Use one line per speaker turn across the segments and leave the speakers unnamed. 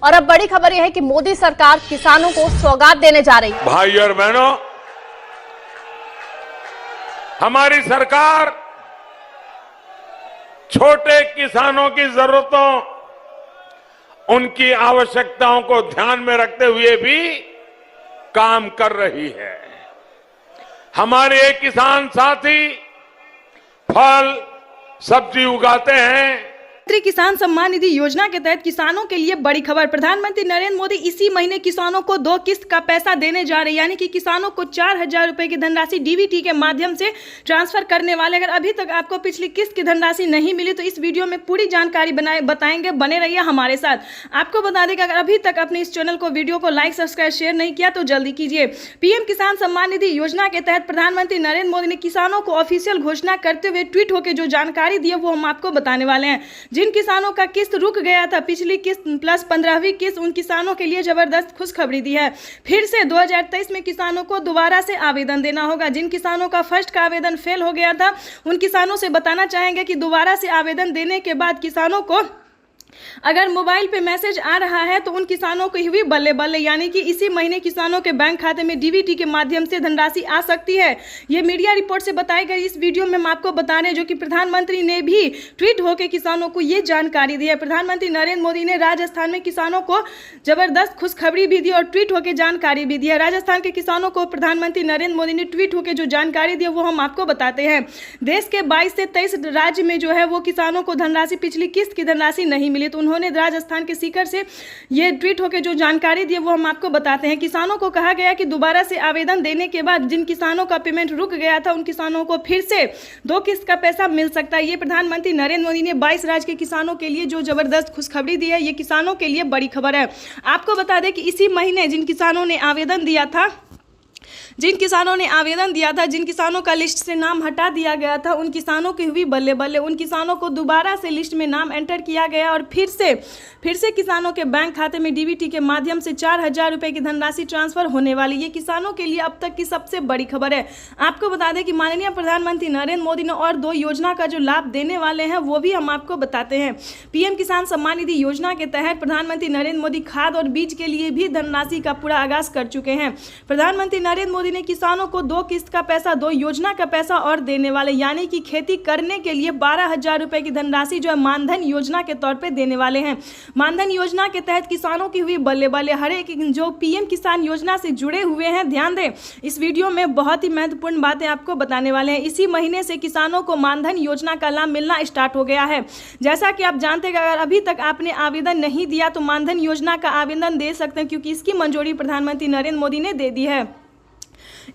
और अब बड़ी खबर यह है कि मोदी सरकार किसानों को सौगात देने जा रही है।
भाई और बहनों, हमारी सरकार छोटे किसानों की जरूरतों, उनकी आवश्यकताओं को ध्यान में रखते हुए भी काम कर रही है। हमारे किसान साथी फल सब्जी उगाते हैं।
किसान सम्मान निधि योजना के तहत किसानों के लिए बड़ी खबर। प्रधानमंत्री नरेंद्र मोदी इसी महीने किसानों को 2 किस्त का पैसा देने जा रहे हैं, यानी कि किसानों को 4,000 रुपए की धनराशि डीबीटी के माध्यम से ट्रांसफर करने वाले। अगर अभी तक आपको पिछली किस्त की धनराशि नहीं मिली तो इस वीडियो में पूरी जानकारी बताएंगे, बने रहिए हमारे साथ। आपको बता दें कि अगर अभी तक अपने इस चैनल को, वीडियो को लाइक, सब्सक्राइब, शेयर नहीं किया तो जल्दी कीजिए। पीएम किसान सम्मान निधि योजना के तहत प्रधानमंत्री नरेंद्र मोदी ने किसानों को ऑफिशियल घोषणा करते हुए ट्वीट होकर जो जानकारी दी है वो हम आपको बताने वाले हैं। जिन किसानों का किस्त रुक गया था, पिछली किस्त प्लस 15वीं किस्त, उन किसानों के लिए जबरदस्त खुशखबरी दी है। फिर से 2023 में किसानों को दोबारा से आवेदन देना होगा। जिन किसानों का फर्स्ट का आवेदन फेल हो गया था, उन किसानों से बताना चाहेंगे कि दोबारा से आवेदन देने के बाद किसानों को अगर मोबाइल पे मैसेज आ रहा है तो उन किसानों को हुई बल्ले बल्ले, यानी कि इसी महीने किसानों के बैंक खाते में डीबीटी के माध्यम से धनराशि आ सकती है। ये मीडिया रिपोर्ट से बताई गई इस वीडियो में हम आपको बता रहे हैं, जो कि प्रधानमंत्री ने भी ट्वीट होकर किसानों को ये जानकारी दी है। प्रधानमंत्री नरेंद्र मोदी ने राजस्थान में किसानों को जबरदस्त खुशखबरी भी दी और ट्वीट होकर जानकारी भी दी है। राजस्थान के किसानों को प्रधानमंत्री नरेंद्र मोदी ने ट्वीट होकर जो जानकारी दी है वो हम आपको बताते हैं। देश के 22 से 23 राज्य में जो है वो किसानों को धनराशि, पिछली किस्त की धनराशि नहीं मिली, तो उन्होंने राजस्थान के सीकर से ये ट्वीट होकर जो जानकारी दी वो हम आपको बताते हैं। किसानों को कहा गया कि दोबारा से आवेदन देने के बाद जिन किसानों का पेमेंट रुक गया था, उन किसानों को फिर से 2 किस्त का पैसा मिल सकता है। ये प्रधानमंत्री नरेंद्र मोदी ने 22 राज्य के किसानों के लिए जो जबरदस्त खुशखबरी दी है, ये किसानों के लिए बड़ी खबर है। आपको बता दें कि इसी महीने जिन किसानों ने आवेदन दिया था, जिन किसानों का लिस्ट से नाम हटा दिया गया था, उन किसानों की हुई बल्ले बल्ले। उन किसानों को दोबारा से लिस्ट में नाम एंटर किया गया और फिर से किसानों के बैंक खाते में डीबीटी के माध्यम से 4,000 रुपए की धनराशि ट्रांसफर होने वाली। ये किसानों के लिए अब तक की सबसे बड़ी खबर है। आपको बता दें कि माननीय प्रधानमंत्री नरेंद्र मोदी ने और 2 योजना का जो लाभ देने वाले हैं वो भी हम आपको बताते हैं। पीएम किसान सम्मान निधि योजना के तहत प्रधानमंत्री नरेंद्र मोदी खाद और बीज के लिए भी धनराशि का पूरा आगाज कर चुके हैं। प्रधानमंत्री नरेंद्र मोदी ने किसानों को 2 किस्त का पैसा, 2 योजना का पैसा और देने वाले, यानी कि खेती करने के लिए 12,000 रुपए की धनराशि जो है मानधन योजना के तौर पे देने वाले हैं। मानधन योजना के तहत किसानों की हुई बल्ले बल्ले। हर एक जो पीएम किसान योजना से जुड़े हुए हैं, ध्यान दें, इस वीडियो में बहुत ही महत्वपूर्ण बातें आपको बताने वाले हैं। इसी महीने से किसानों को मानधन योजना का लाभ मिलना स्टार्ट हो गया है। जैसा कि आप जानते हैं, अगर अभी तक आपने आवेदन नहीं दिया तो मानधन योजना का आवेदन दे सकते हैं, क्योंकि इसकी मंजूरी प्रधानमंत्री नरेंद्र मोदी ने दे दी है।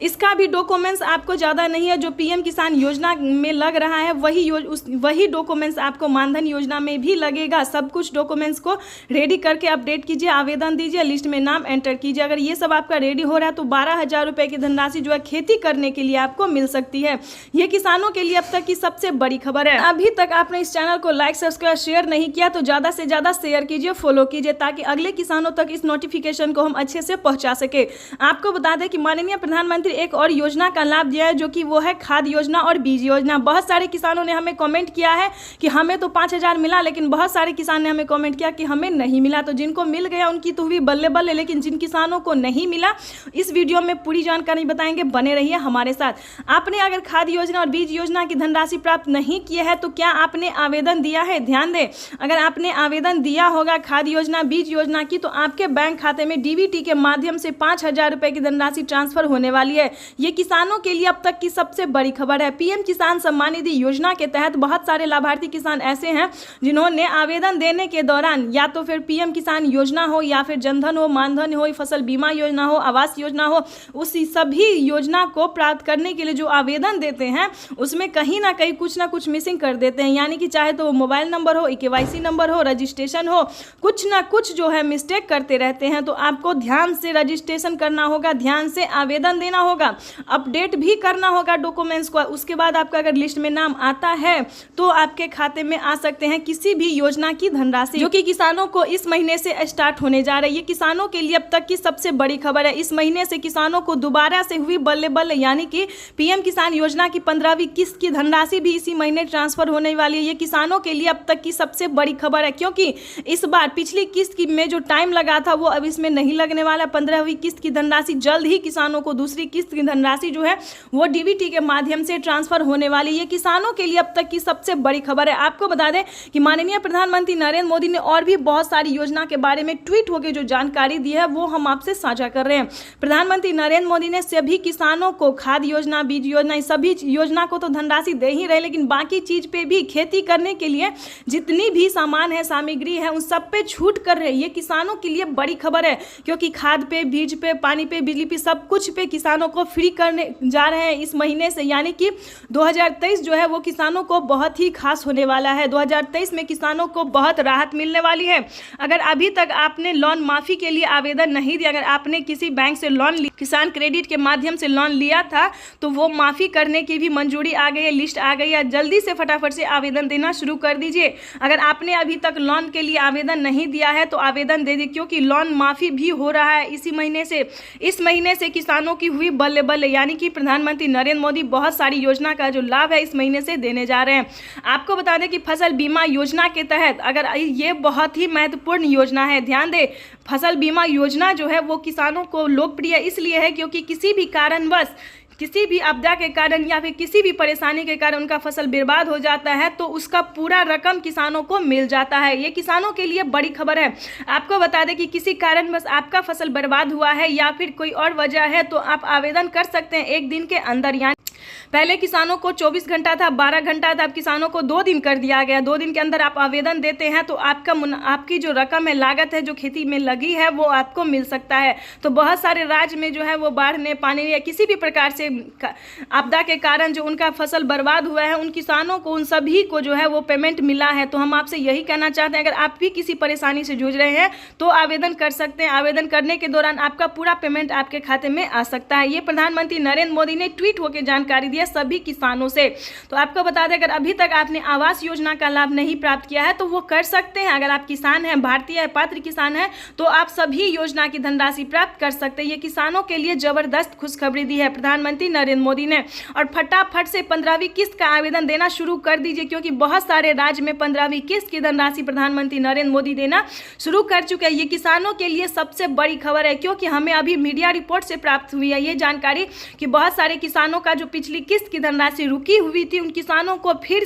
इसका भी डॉक्यूमेंट्स आपको ज़्यादा नहीं है, जो पीएम किसान योजना में लग रहा है वही डॉक्यूमेंट्स आपको मानधन योजना में भी लगेगा। सब कुछ डॉक्यूमेंट्स को रेडी करके अपडेट कीजिए, आवेदन दीजिए, लिस्ट में नाम एंटर कीजिए। अगर ये सब आपका रेडी हो रहा है तो 12,000 रुपए की धनराशि जो है खेती करने के लिए आपको मिल सकती है। ये किसानों के लिए अब तक की सबसे बड़ी खबर है। अभी तक आपने इस चैनल को लाइक, सब्सक्राइब, शेयर नहीं किया तो ज़्यादा से ज़्यादा शेयर कीजिए, फॉलो कीजिए, ताकि अगले किसानों तक इस नोटिफिकेशन को हम अच्छे से पहुँचा सके। आपको बता दें कि माननीय प्रधानमंत्री एक और योजना का लाभ दिया है, जो कि वो है खाद योजना और बीज योजना। बहुत सारे किसानों ने हमें कमेंट किया है कि हमें तो 5,000 मिला, लेकिन बहुत सारे किसान ने हमें कमेंट किया कि हमें नहीं मिला। तो जिनको मिल गया उनकी तो हुई बल्ले बल्ले, लेकिन जिन किसानों को नहीं मिला इस वीडियो में पूरी जानकारी बताएंगे, बने रहिए हमारे साथ। आपने अगर खाद योजना और बीज योजना की धनराशि प्राप्त नहीं की है तो क्या आपने आवेदन दिया है? ध्यान दें, अगर आपने आवेदन दिया होगा खाद योजना, बीज योजना की, तो आपके बैंक खाते में डीबीटी के माध्यम से 5,000 रुपए की धनराशि ट्रांसफर होने वाली है। ये किसानों के लिए अब तक की सबसे बड़ी खबर है। पीएम किसान सम्मान निधि योजना के तहत बहुत सारे लाभार्थी किसान ऐसे हैं जिन्होंने आवेदन देने के दौरान या तो फिर पीएम किसान योजना हो, या फिर जनधन हो, मानधन हो, फसल बीमा योजना हो, आवास योजना हो, उसी सभी योजना को प्राप्त करने के लिए जो आवेदन देते हैं उसमें कहीं ना कहीं कुछ ना कुछ मिसिंग कर देते हैं। यानी कि चाहे तो मोबाइल नंबर हो, केवाईसी नंबर हो, रजिस्ट्रेशन हो, कुछ ना कुछ जो है मिस्टेक करते रहते हैं। तो आपको ध्यान से रजिस्ट्रेशन करना होगा, ध्यान से आवेदन देना देना होगा, अपडेट भी करना होगा डॉक्यूमेंट्स को। उसके बाद आपका अगर लिस्ट में नाम आता है तो आपके खाते में आ सकते हैं किसी भी योजना की धनराशि, जो कि किसानों को इस महीने से स्टार्ट होने जा रही है। किसानों के लिए अब तक की सबसे बड़ी खबर है। इस महीने से किसानों को दोबारा से हुई बल्ले बल्ले, यानी कि पीएम किसान योजना की 15वीं किस्त की धनराशि भी इसी महीने ट्रांसफर होने वाली है। ये किसानों के लिए अब तक की सबसे बड़ी खबर है, क्योंकि इस बार पिछली किस्त की में जो टाइम लगा था वो अब इसमें नहीं लगने वाला। 15वीं किस्त की धनराशि जल्द ही किसानों को दूसरी किस्त की धनराशि जो है वो डीबीटी के माध्यम से ट्रांसफर होने वाली है। ये किसानों के लिए अब तक की सबसे बड़ी खबर है। आपको बता दें कि माननीय प्रधानमंत्री नरेंद्र मोदी ने और भी बहुत सारी योजना के बारे में ट्वीट होकर जो जानकारी दी है वो हम आपसे साझा कर रहे हैं। प्रधानमंत्री नरेंद्र मोदी ने सभी किसानों को खाद योजना, बीज योजना, सभी योजना को तो धनराशि दे ही रहे, लेकिन बाकी चीज पे भी, खेती करने के लिए जितनी भी सामान है, सामग्री है, उन सब पे छूट कर रहे हैं। ये किसानों के लिए बड़ी खबर है, क्योंकि खाद पे, बीज पे, पानी पे, बिजली पे, सब कुछ पे किसानों को फ्री करने जा रहे हैं इस महीने से। यानी कि 2023 जो है वो किसानों को बहुत ही खास होने वाला है। 2023 में किसानों को बहुत राहत मिलने वाली है। अगर अभी तक आपने लोन माफी के लिए आवेदन नहीं दिया, अगर आपने किसी बैंक से लोन, किसान क्रेडिट के माध्यम से लोन लिया था, तो वो माफी करने की भी मंजूरी आ गई है, लिस्ट आ गई है। जल्दी से फटाफट से आवेदन देना शुरू कर दीजिए। अगर आपने अभी तक लोन के लिए आवेदन नहीं दिया है तो आवेदन दे दीजिए, क्योंकि लोन माफी भी हो रहा है इसी महीने से। इस महीने से किसानों की हुई बल्ले बल्ले, यानी कि प्रधानमंत्री नरेंद्र मोदी बहुत सारी योजना का जो लाभ है इस महीने से देने जा रहे हैं। आपको बता दें कि फसल बीमा योजना के तहत, अगर ये बहुत ही महत्वपूर्ण योजना है, ध्यान दें, फसल बीमा योजना जो है वो किसानों को लोकप्रिय इसलिए है क्योंकि किसी भी कारणवश, किसी भी आपदा के कारण या फिर किसी भी परेशानी के कारण उनका फसल बर्बाद हो जाता है तो उसका पूरा रकम किसानों को मिल जाता है। ये किसानों के लिए बड़ी खबर है। आपको बता दें कि किसी कारणवश आपका फसल बर्बाद हुआ है या फिर कोई और वजह है तो आप आवेदन कर सकते हैं 1 दिन के अंदर। यानी पहले किसानों को 24 घंटा था, 12 घंटा था, अब किसानों को 2 दिन कर दिया गया। 2 दिन के अंदर आप आवेदन देते हैं तो आपकी जो रकम है, लागत है जो खेती में लगी है वो आपको मिल सकता है। तो बहुत सारे राज्य में जो है वो बाढ़ ने, पानी या किसी भी प्रकार से आपदा के कारण जो उनका फसल बर्बाद हुआ है, उन किसानों को, उन सभी को जो है वो पेमेंट मिला है। तो हम आपसे यही कहना चाहते हैं, अगर आप भी किसी परेशानी से जूझ रहे हैं तो आवेदन कर सकते हैं। आवेदन करने के दौरान आपका पूरा पेमेंट आपके खाते में आ सकता है। ये प्रधानमंत्री नरेंद्र मोदी ने ट्वीट होकर जानकारी दी सभी किसानों से। तो आपको बता दें, अगर अभी तक आपने आवास योजना का लाभ नहीं प्राप्त किया है तो वो कर सकते हैं। अगर आप किसान हैं, भारतीय पात्र किसान हैं, तो आप सभी योजना की धनराशि प्राप्त कर सकते हैं। ये किसानों के लिए जबरदस्त खुशखबरी दी है प्रधानमंत्री नरेंद्र मोदी ने। और फटाफट से 15वीं किस्त का आवेदन देना शुरू कर दीजिए, क्योंकि बहुत सारे राज्य में 15वीं किस्त की धनराशि प्रधानमंत्री नरेंद्र मोदी देना शुरू कर चुके हैं। ये किसानों के लिए सबसे बड़ी खबर है, क्योंकि हमें अभी मीडिया रिपोर्ट से प्राप्त हुई है ये जानकारी कि बहुत सारे किसानों का जो पिछली किस्त की धनराशि रुकी हुई थी, उन किसानों को फिर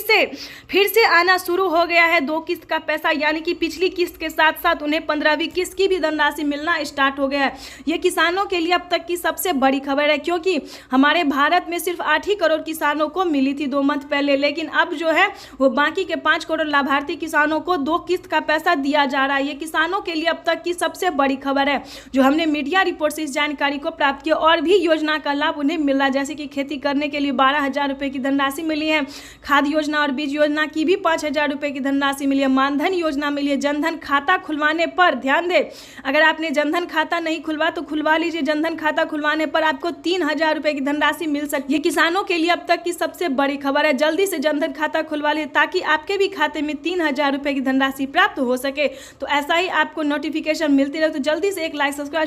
से आना शुरू हो गया है 2 किस्त का पैसा। यानी कि पिछली किस्त के साथ साथ उन्हें 15वीं किस्त की भी धनराशि मिलना स्टार्ट हो गया है। ये किसानों के लिए अब तक की सबसे बड़ी खबर है, क्योंकि हमारे भारत में सिर्फ 8 ही करोड़ किसानों को मिली थी 2 मंथ पहले, लेकिन अब जो है वो बाकी के 5 करोड़ लाभार्थी किसानों को 2 किस्त का पैसा दिया जा रहा है। ये किसानों के लिए अब तक की सबसे बड़ी खबर है, जो हमने मीडिया रिपोर्ट से इस जानकारी को प्राप्त किया। और भी योजना का लाभ उन्हें मिल रहा है, जैसे कि खेती करने के लिए 12,000 रुपये की धनराशि मिली है, खाद योजना और बीज योजना की भी 5,000 रुपये की धनराशि मिली है, मानधन योजना मिली है। जनधन खाता खुलवाने पर ध्यान दें, अगर आपने जनधन खाता नहीं खुलवा तो खुलवा लीजिए। जनधन खाता खुलवाने पर आपको 3,000 रुपये की धनराशि मिल सकती है। किसानों के लिए अब तक की सबसे बड़ी खबर है। जल्दी से जनधन खाता खुलवा लीजिए, ताकि आपके भी खाते में 3,000 रुपये की धनराशि प्राप्त हो सके। तो ऐसा ही आपको नोटिफिकेशन मिलती रहे, तो जल्दी से एक लाइक, सब्सक्राइब